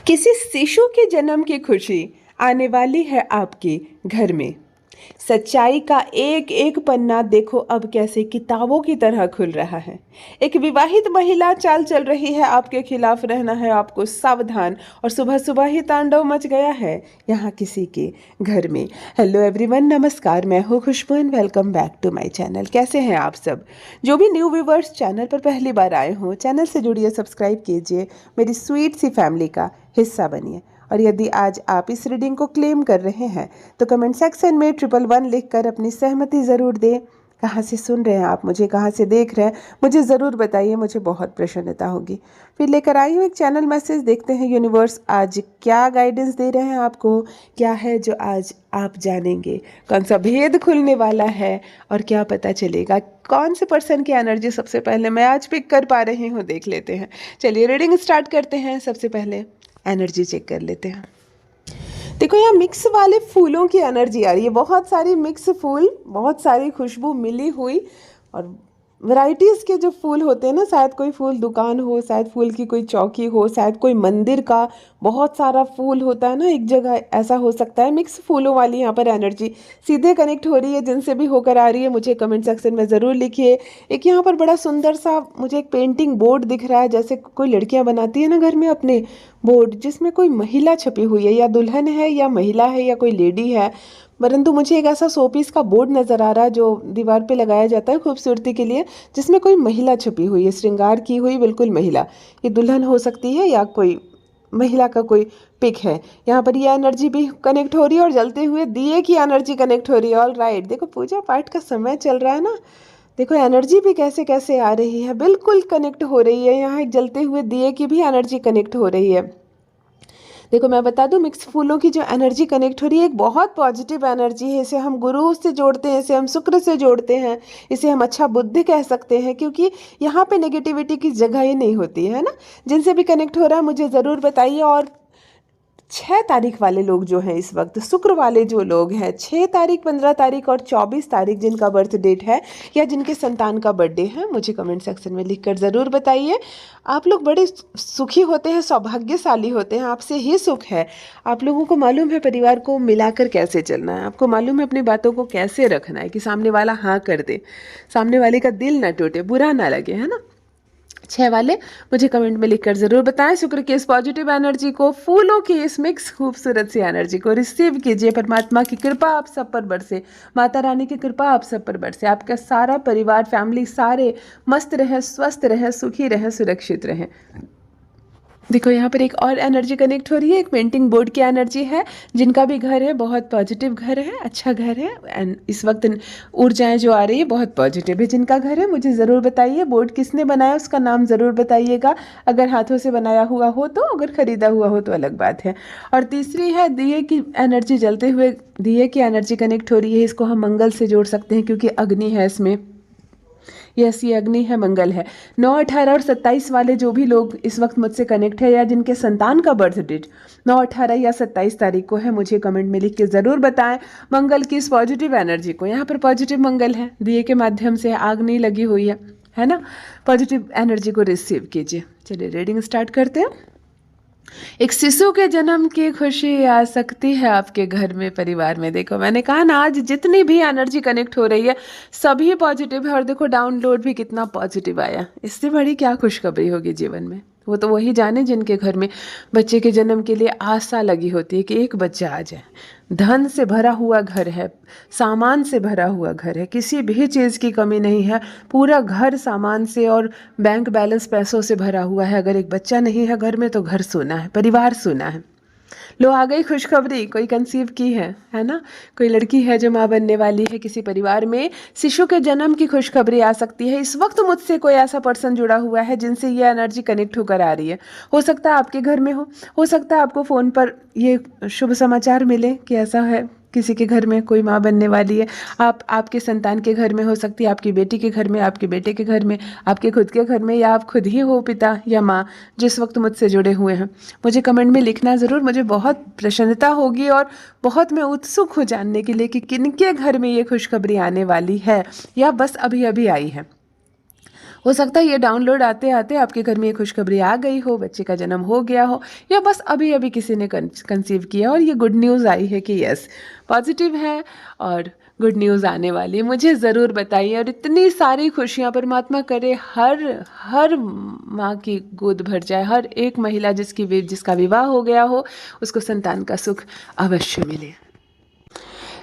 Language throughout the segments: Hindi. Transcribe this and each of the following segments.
किसी शिशु के जन्म की खुशी आने वाली है आपके घर में। सच्चाई का एक एक पन्ना देखो अब कैसे किताबों की तरह खुल रहा है। एक विवाहित महिला चाल चल रही है, आपके खिलाफ रहना है आपको सावधान। और सुबह सुबह ही तांडव मच गया है यहाँ किसी के घर में। हेलो एवरीवन, नमस्कार, मैं हूँ Khushboo and welcome back to my channel. कैसे हैं आप सब? जो भी न्यू व्यूवर्स चैनल पर पहली बार आए हों, चैनल से जुड़िए, सब्सक्राइब कीजिए, मेरी स्वीट सी फैमिली का हिस्सा बनिए। और यदि आज आप इस रीडिंग को क्लेम कर रहे हैं तो कमेंट सेक्शन में 111 लिखकर अपनी सहमति ज़रूर दें। कहाँ से सुन रहे हैं आप मुझे, कहाँ से देख रहे हैं, मुझे ज़रूर बताइए, मुझे बहुत प्रसन्नता होगी। फिर लेकर आई हूँ एक चैनल मैसेज, देखते हैं यूनिवर्स आज क्या गाइडेंस दे रहे हैं आपको। क्या है जो आज आप जानेंगे, कौन सा भेद खुलने वाला है और क्या पता चलेगा, कौन से पर्सन की एनर्जी सबसे पहले मैं आज पिक कर पा रही हूँ, देख लेते हैं। चलिए रीडिंग स्टार्ट करते हैं। सबसे पहले एनर्जी चेक कर लेते हैं। देखो यहाँ मिक्स वाले फूलों की एनर्जी आ रही है, बहुत सारी मिक्स फूल, बहुत सारी खुशबू मिली हुई। और वैरायटीज़ के जो फूल होते हैं ना, शायद कोई फूल दुकान हो, शायद फूल की कोई चौकी हो, शायद कोई मंदिर का बहुत सारा फूल होता है ना एक जगह, ऐसा हो सकता है। मिक्स फूलों वाली यहाँ पर एनर्जी सीधे कनेक्ट हो रही है। जिनसे भी होकर आ रही है मुझे कमेंट सेक्शन में ज़रूर लिखिए। एक यहाँ पर बड़ा सुंदर सा मुझे एक पेंटिंग बोर्ड दिख रहा है, जैसे कोई लड़कियाँ बनाती है ना घर में अपने बोर्ड, जिसमें कोई महिला छपी हुई है, या दुल्हन है या महिला है या कोई लेडी है। परंतु मुझे एक ऐसा शोपीस का बोर्ड नज़र आ रहा है जो दीवार पे लगाया जाता है खूबसूरती के लिए, जिसमें कोई महिला छपी हुई है, श्रृंगार की हुई बिल्कुल महिला। ये दुल्हन हो सकती है या कोई महिला का कोई पिक है। यहाँ पर ये एनर्जी भी कनेक्ट हो रही है और जलते हुए दिए की एनर्जी कनेक्ट हो रही है। ऑल राइट, देखो पूजा पाठ का समय चल रहा है ना, देखो एनर्जी भी कैसे कैसे आ रही है, बिल्कुल कनेक्ट हो रही है। यहाँ एक जलते हुए दिए की भी एनर्जी कनेक्ट हो रही है। देखो मैं बता दूं, मिक्स फूलों की जो एनर्जी कनेक्ट हो रही है एक बहुत पॉजिटिव एनर्जी है। इसे हम गुरु से जोड़ते हैं, इसे हम शुक्र से जोड़ते हैं, इसे हम अच्छा बुद्धि कह सकते हैं, क्योंकि यहाँ पे नेगेटिविटी की जगह ही नहीं होती है ना। जिनसे भी कनेक्ट हो रहा है मुझे ज़रूर बताइए। और 6 तारीख वाले लोग जो हैं इस वक्त, शुक्र वाले जो लोग हैं, 6 तारीख, 15 तारीख और 24 तारीख जिनका बर्थ डेट है या जिनके संतान का बर्थडे है, मुझे कमेंट सेक्शन में लिखकर ज़रूर बताइए। आप लोग बड़े सुखी होते हैं, सौभाग्यशाली होते हैं, आपसे ही सुख है। आप लोगों को मालूम है परिवार को मिलाकर कैसे चलना है, आपको मालूम है अपनी बातों को कैसे रखना है कि सामने वाला हाँ कर दे, सामने वाले का दिल ना टूटे, बुरा ना लगे, है ना। 6 वाले मुझे कमेंट में लिखकर ज़रूर बताएं। शुक्र की इस पॉजिटिव एनर्जी को, फूलों की इस मिक्स खूबसूरत सी एनर्जी को रिसीव कीजिए। परमात्मा की कृपा आप सब पर बरसे, माता रानी की कृपा आप सब पर बरसे, आपका सारा परिवार, फैमिली सारे मस्त रहें, स्वस्थ रहें, सुखी रहें, सुरक्षित रहें। देखो यहाँ पर एक और एनर्जी कनेक्ट हो रही है, एक पेंटिंग बोर्ड की एनर्जी है। जिनका भी घर है बहुत पॉजिटिव घर है, अच्छा घर है, एंड इस वक्त ऊर्जाएं जो आ रही है बहुत पॉजिटिव है। जिनका घर है मुझे ज़रूर बताइए। बोर्ड किसने बनाया उसका नाम ज़रूर बताइएगा, अगर हाथों से बनाया हुआ हो तो, अगर ख़रीदा हुआ हो तो अलग बात है। और तीसरी है दिए की एनर्जी, जलते हुए दिए की एनर्जी कनेक्ट हो रही है। इसको हम मंगल से जोड़ सकते हैं क्योंकि अग्नि है इसमें। यस, ये अग्नि है, मंगल है। 9, 18 और 27 वाले जो भी लोग इस वक्त मुझसे कनेक्ट है या जिनके संतान का बर्थ डेट 9, 18 या 27 तारीख को है, मुझे कमेंट में लिख के ज़रूर बताएं मंगल की इस पॉजिटिव एनर्जी को। यहाँ पर पॉजिटिव मंगल है, दिए के माध्यम से आग नहीं लगी हुई है ना। पॉजिटिव एनर्जी को रिसीव कीजिए। चलिए रीडिंग स्टार्ट करते हैं। एक शिशु के जन्म की खुशी आ सकती है आपके घर में, परिवार में। देखो मैंने कहा ना, आज जितनी भी एनर्जी कनेक्ट हो रही है सभी पॉजिटिव है। और देखो डाउनलोड भी कितना पॉजिटिव आया, इससे बड़ी क्या खुशखबरी होगी जीवन में। वो तो वही जाने जिनके घर में बच्चे के जन्म के लिए आशा लगी होती है कि एक बच्चा आ जाए। धन से भरा हुआ घर है, सामान से भरा हुआ घर है, किसी भी चीज़ की कमी नहीं है। पूरा घर सामान से और बैंक बैलेंस पैसों से भरा हुआ है। अगर एक बच्चा नहीं है घर में तो घर सूना है, परिवार सूना है। लो आ गई खुशखबरी, कोई कंसीव की है ना, कोई लड़की है जो माँ बनने वाली है। किसी परिवार में शिशु के जन्म की खुशखबरी आ सकती है। इस वक्त मुझसे कोई ऐसा पर्सन जुड़ा हुआ है जिनसे ये एनर्जी कनेक्ट होकर आ रही है। हो सकता है आपके घर में हो सकता है आपको फ़ोन पर ये शुभ समाचार मिले कि ऐसा है, किसी के घर में कोई माँ बनने वाली है। आपके संतान के घर में हो सकती है, आपकी बेटी के घर में, आपके बेटे के घर में, आपके खुद के घर में, या आप खुद ही हो पिता या माँ जिस वक्त मुझसे जुड़े हुए हैं। मुझे कमेंट में लिखना ज़रूर, मुझे बहुत प्रसन्नता होगी और बहुत मैं उत्सुक हूँ जानने के लिए कि किनके घर में ये खुशखबरी आने वाली है या बस अभी अभी आई है। हो सकता है ये डाउनलोड आते आते आपके घर में ये खुशखबरी आ गई हो, बच्चे का जन्म हो गया हो, या बस अभी अभी किसी ने कंसीव किया और ये गुड न्यूज़ आई है कि यस पॉजिटिव है और गुड न्यूज़ आने वाली है। मुझे ज़रूर बताइए। और इतनी सारी खुशियाँ परमात्मा करे हर हर माँ की गोद भर जाए, हर एक महिला जिसका विवाह हो गया हो उसको संतान का सुख अवश्य मिले।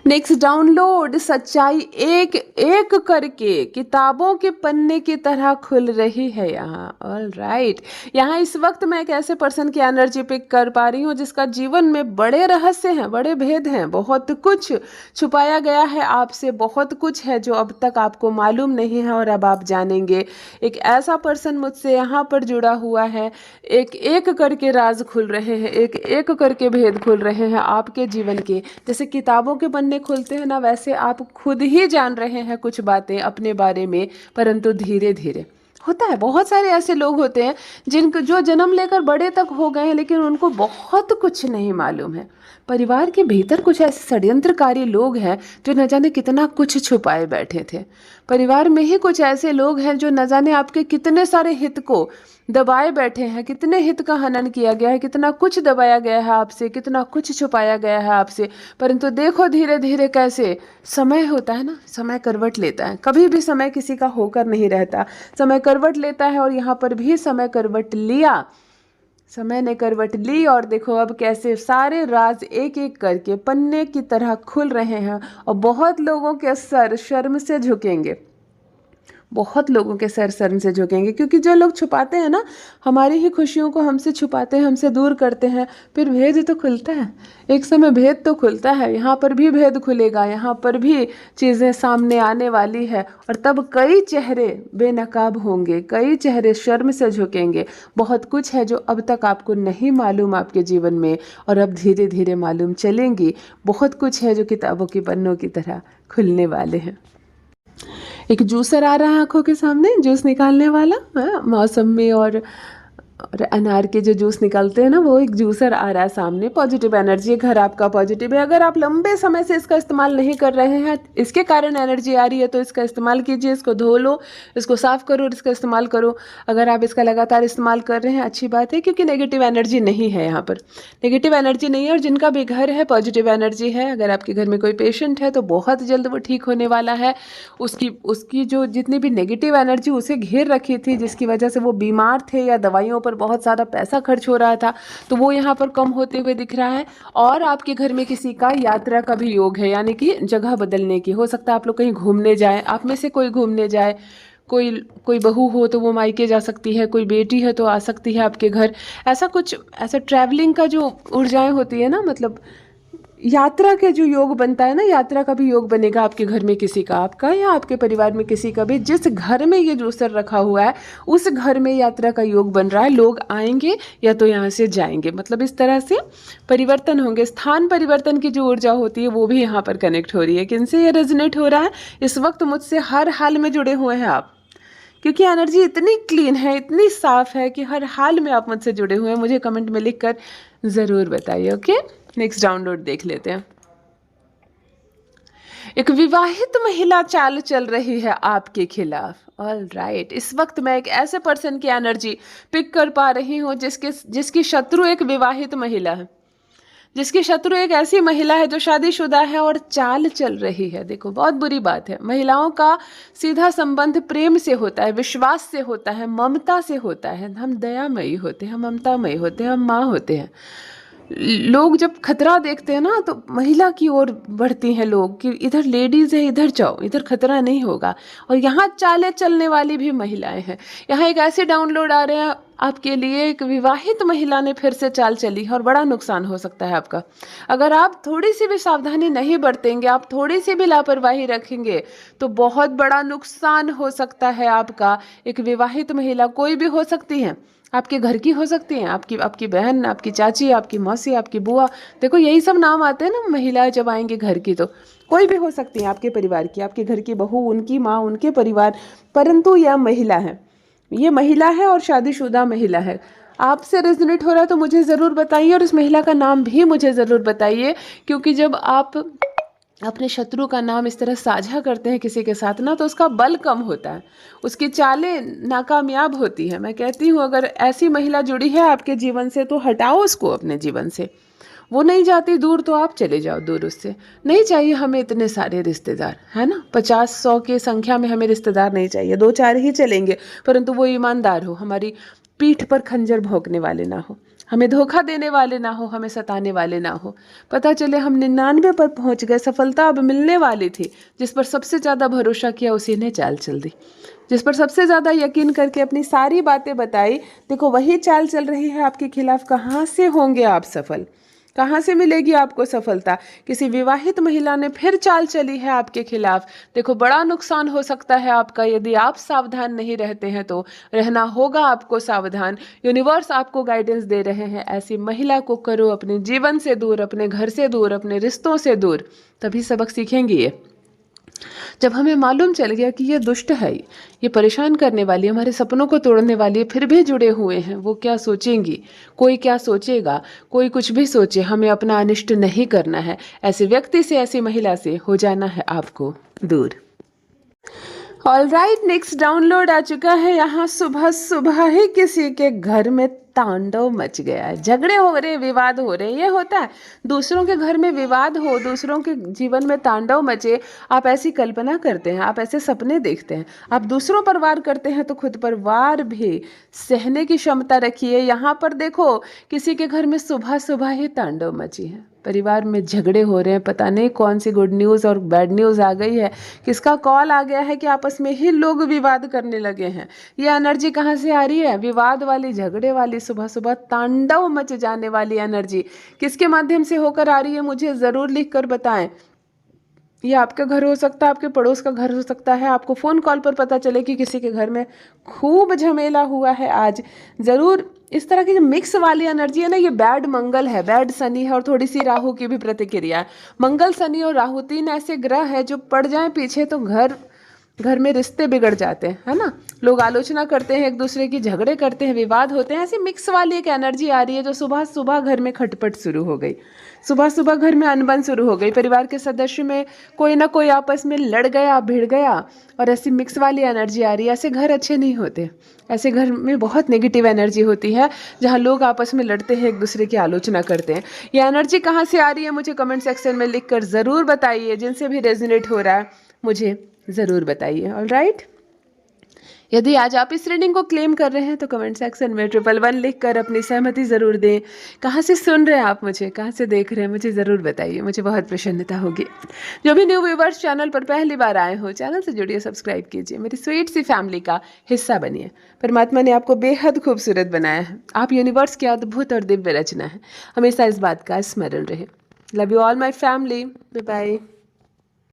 नेक्स्ट डाउनलोड, सच्चाई एक एक करके किताबों के पन्ने की तरह खुल रही है यहाँ। ऑल राइट, यहाँ इस वक्त मैं एक ऐसे पर्सन की एनर्जी पिक कर पा रही हूँ जिसका जीवन में बड़े रहस्य हैं, बड़े भेद हैं, बहुत कुछ छुपाया गया है आपसे, बहुत कुछ है जो अब तक आपको मालूम नहीं है और अब आप जानेंगे। एक ऐसा पर्सन मुझसे यहाँ पर जुड़ा हुआ है, एक एक करके राज खुल रहे हैं, एक एक करके भेद खुल रहे हैं आपके जीवन के। जैसे किताबों के पन्ने खुलते हैं ना, वैसे आप खुद ही जान रहे हैं कुछ बातें अपने बारे में, परंतु धीरे धीरे होता है। बहुत सारे ऐसे लोग होते हैं जिनको जो जन्म लेकर बड़े तक हो गए हैं लेकिन उनको बहुत कुछ नहीं मालूम है। परिवार के भीतर कुछ ऐसे षड्यंत्रकारी लोग हैं जो न जाने कितना कुछ छुपाए बैठे थे। परिवार में ही कुछ ऐसे लोग हैं जो न जाने आपके कितने सारे हित को दबाए बैठे हैं, कितने हित का हनन किया गया है, कितना कुछ दबाया गया है आपसे, कितना कुछ छुपाया गया है आपसे। परंतु देखो धीरे धीरे कैसे समय होता है ना, समय करवट लेता है। कभी भी समय किसी का होकर नहीं रहता, समय करवट लेता है। और यहाँ पर भी समय करवट लिया, समय ने करवट ली और देखो अब कैसे सारे राज एक एक करके पन्ने की तरह खुल रहे हैं। और बहुत लोगों के सर शर्म से झुकेंगे, बहुत लोगों के सर शर्म से झुकेंगे, क्योंकि जो लोग छुपाते हैं ना हमारी ही खुशियों को, हमसे छुपाते हैं, हमसे दूर करते हैं, फिर भेद तो खुलता है, एक समय भेद तो खुलता है। यहाँ पर भी भेद खुलेगा, यहाँ पर भी चीज़ें सामने आने वाली है। और तब कई चेहरे बेनकाब होंगे, कई चेहरे शर्म से झुकेंगे। बहुत कुछ है जो अब तक आपको नहीं मालूम आपके जीवन में, और अब धीरे धीरे मालूम चलेंगी। बहुत कुछ है जो किताबों की पन्नों की तरह खुलने वाले हैं। एक जूसर आ रहा है आंखों के सामने, जूस निकालने वाला, मौसम में और अनार के जो जूस निकलते हैं ना, वो एक जूसर आ रहा है सामने। पॉजिटिव एनर्जी, घर आपका पॉजिटिव है। अगर आप लंबे समय से इसका इस्तेमाल नहीं कर रहे हैं, इसके कारण एनर्जी आ रही है, तो इसका इस्तेमाल कीजिए, इसको धो लो, इसको साफ करो और इसका इस्तेमाल करो। अगर आप इसका लगातार इस्तेमाल कर रहे हैं अच्छी बात है, क्योंकि नेगेटिव एनर्जी नहीं है, यहाँ पर नेगेटिव एनर्जी नहीं है। और जिनका भी घर है पॉजिटिव एनर्जी है, अगर आपके घर में कोई पेशेंट है तो बहुत जल्द वो ठीक होने वाला है। उसकी जो जितनी भी नेगेटिव एनर्जी उसे घेर रखी थी, जिसकी वजह से वो बीमार थे या दवाइयों पर बहुत ज़्यादा पैसा खर्च हो रहा था, तो वो यहाँ पर कम होते हुए दिख रहा है। और आपके घर में किसी का यात्रा का भी योग है, यानी कि जगह बदलने की। हो सकता है आप लोग कहीं घूमने जाएं, आप में से कोई घूमने जाए, कोई बहू हो तो वो मायके जा सकती है, कोई बेटी है तो आ सकती है आपके घर। ऐसा कुछ, ऐसा ट्रैवलिंग का जो ऊर्जाएं होती है ना, मतलब यात्रा के जो योग बनता है ना, यात्रा का भी योग बनेगा आपके घर में किसी का, आपका या आपके परिवार में किसी का भी। जिस घर में ये जूसर रखा हुआ है उस घर में यात्रा का योग बन रहा है। लोग आएंगे या तो यहाँ से जाएंगे, मतलब इस तरह से परिवर्तन होंगे। स्थान परिवर्तन की जो ऊर्जा होती है वो भी यहाँ पर कनेक्ट हो रही है। किनसे ये रेजोनेट हो रहा है? इस वक्त मुझसे हर हाल में जुड़े हुए हैं आप, क्योंकि एनर्जी इतनी क्लीन है, इतनी साफ है कि हर हाल में आप मुझसे जुड़े हुए हैं। मुझे कमेंट में लिख कर ज़रूर बताइए। ओके, नेक्स्ट डाउनलोड देख लेते हैं। एक विवाहित महिला चाल चल रही है आपके खिलाफ। ऑल राइट, इस वक्त मैं एक ऐसे पर्सन की एनर्जी पिक कर पा रही हूँ जिसकी शत्रु एक विवाहित महिला है, जिसकी शत्रु एक ऐसी महिला है जो शादीशुदा है और चाल चल रही है। देखो, बहुत बुरी बात है। महिलाओं का सीधा संबंध प्रेम से होता है, विश्वास से होता है, ममता से होता है। हम दयामयी होते हैं, हम ममतामयी होते हैं, हम माँ होते हैं। लोग जब खतरा देखते हैं ना तो महिला की ओर बढ़ती हैं लोग कि इधर लेडीज़ है, इधर जाओ, इधर खतरा नहीं होगा। और यहाँ चालें चलने वाली भी महिलाएं हैं। यहाँ एक ऐसे डाउनलोड आ रहे हैं आपके लिए, एक विवाहित महिला ने फिर से चाल चली है और बड़ा नुकसान हो सकता है आपका। अगर आप थोड़ी सी भी सावधानी नहीं बरतेंगे, आप थोड़ी सी भी लापरवाही रखेंगे तो बहुत बड़ा नुकसान हो सकता है आपका। एक विवाहित महिला कोई भी हो सकती है, आपके घर की हो सकती हैं, आपकी बहन, आपकी चाची, आपकी मौसी, आपकी बुआ। देखो, यही सब नाम आते हैं ना महिला जब आएंगे घर की, तो कोई भी हो सकती है आपके परिवार की, आपके घर की बहू, उनकी माँ, उनके परिवार। परंतु यह महिला है, ये महिला है और शादीशुदा महिला है। आपसे रेजोनेट हो रहा है तो मुझे ज़रूर बताइए, और इस महिला का नाम भी मुझे ज़रूर बताइए, क्योंकि जब आप अपने शत्रु का नाम इस तरह साझा करते हैं किसी के साथ ना, तो उसका बल कम होता है, उसकी चालें नाकामयाब होती है। मैं कहती हूँ अगर ऐसी महिला जुड़ी है आपके जीवन से तो हटाओ उसको अपने जीवन से। वो नहीं जाती दूर तो आप चले जाओ दूर उससे। नहीं चाहिए हमें इतने सारे रिश्तेदार, है ना, 50-100 की संख्या में हमें रिश्तेदार नहीं चाहिए, 2-4 ही चलेंगे, परंतु वो ईमानदार हो, हमारी पीठ पर खंजर भोंकने वाले ना हो, हमें धोखा देने वाले ना हो, हमें सताने वाले ना हो। पता चले हम 99 पर पहुंच गए, सफलता अब मिलने वाली थी, जिस पर सबसे ज़्यादा भरोसा किया उसी ने चाल चल दी, जिस पर सबसे ज़्यादा यकीन करके अपनी सारी बातें बताई, देखो वही चाल चल रही है आपके खिलाफ। कहाँ से होंगे आप सफल, कहाँ से मिलेगी आपको सफलता? किसी विवाहित महिला ने फिर चाल चली है आपके खिलाफ, देखो बड़ा नुकसान हो सकता है आपका यदि आप सावधान नहीं रहते हैं। तो रहना होगा आपको सावधान। यूनिवर्स आपको गाइडेंस दे रहे हैं, ऐसी महिला को करो अपने जीवन से दूर, अपने घर से दूर, अपने रिश्तों से दूर, तभी सबक सीखेंगी ये। जब हमें मालूम चल गया कि ये दुष्ट है, ये परेशान करने वाली, हमारे सपनों को तोड़ने वाली है, फिर भी जुड़े हुए हैं, वो क्या सोचेंगी, कोई क्या सोचेगा, कोई कुछ भी सोचे, हमें अपना अनिष्ट नहीं करना है। ऐसे व्यक्ति से, ऐसी महिला से हो जाना है आपको दूर। ऑलराइट, नेक्स्ट डाउनलोड आ चुका है। यहाँ सुबह सुबह ही किसी के घर में तांडव मच गया है, झगड़े हो रहे, विवाद हो रहे। ये होता है, दूसरों के घर में विवाद हो, दूसरों के जीवन में तांडव मचे, आप ऐसी कल्पना करते हैं, आप ऐसे सपने देखते हैं, आप दूसरों पर वार करते हैं, तो खुद पर वार भी सहने की क्षमता रखिए। यहाँ पर देखो किसी के घर में सुबह सुबह ही तांडव मची है, परिवार में झगड़े हो रहे हैं, पता नहीं कौन सी गुड न्यूज़ और बैड न्यूज़ आ गई है, किसका कॉल आ गया है कि आपस में ही लोग विवाद करने लगे हैं। ये एनर्जी कहाँ से आ रही है? विवाद वाली, झगड़े वाली, सुबह सुबह तांडव मच जाने वाली एनर्जी किसके माध्यम से होकर आ रही है, मुझे ज़रूर लिख कर बताएं। ये आपका घर हो सकता है, आपके पड़ोस का घर हो सकता है, आपको फ़ोन कॉल पर पता चले कि किसी के घर में खूब झमेला हुआ है आज। ज़रूर इस तरह की जो मिक्स वाली एनर्जी है ना, ये बैड मंगल है, बैड शनि है, और थोड़ी सी राहु की भी प्रतिक्रिया है। मंगल, शनि और राहु 3 ऐसे ग्रह है जो पड़ जाएं पीछे तो घर में रिश्ते बिगड़ जाते हैं, है ना। लोग आलोचना करते हैं एक दूसरे की, झगड़े करते हैं, विवाद होते हैं। ऐसी मिक्स वाली एक एनर्जी आ रही है जो सुबह सुबह घर में खटपट शुरू हो गई, सुबह सुबह घर में अनबन शुरू हो गई, परिवार के सदस्य में कोई ना कोई आपस में लड़ गया, भिड़ गया, और ऐसी मिक्स वाली एनर्जी आ रही है। ऐसे घर अच्छे नहीं होते, ऐसे घर में बहुत नेगेटिव एनर्जी होती है, जहाँ लोग आपस में लड़ते हैं, एक दूसरे की आलोचना करते हैं। ये एनर्जी कहाँ से आ रही है मुझे कमेंट सेक्शन में लिख कर ज़रूर बताइए। जिनसे भी रेजोनेट हो रहा है मुझे ज़रूर बताइए। ऑलराइट, यदि आज आप इस रीडिंग को क्लेम कर रहे हैं तो कमेंट सेक्शन में 111 लिख कर अपनी सहमति ज़रूर दें। कहाँ से सुन रहे हैं आप मुझे, कहाँ से देख रहे हैं, मुझे ज़रूर बताइए, मुझे बहुत प्रसन्नता होगी। जो भी न्यू व्यूवर्स चैनल पर पहली बार आए हो, चैनल से जुड़िए, सब्सक्राइब कीजिए, मेरी स्वीट सी फैमिली का हिस्सा बनिए। परमात्मा ने आपको बेहद खूबसूरत बनाया है, आप यूनिवर्स की अद्भुत और दिव्य रचना है। हमेशा इस बात का स्मरण रहे। Love you all my family, bye bye.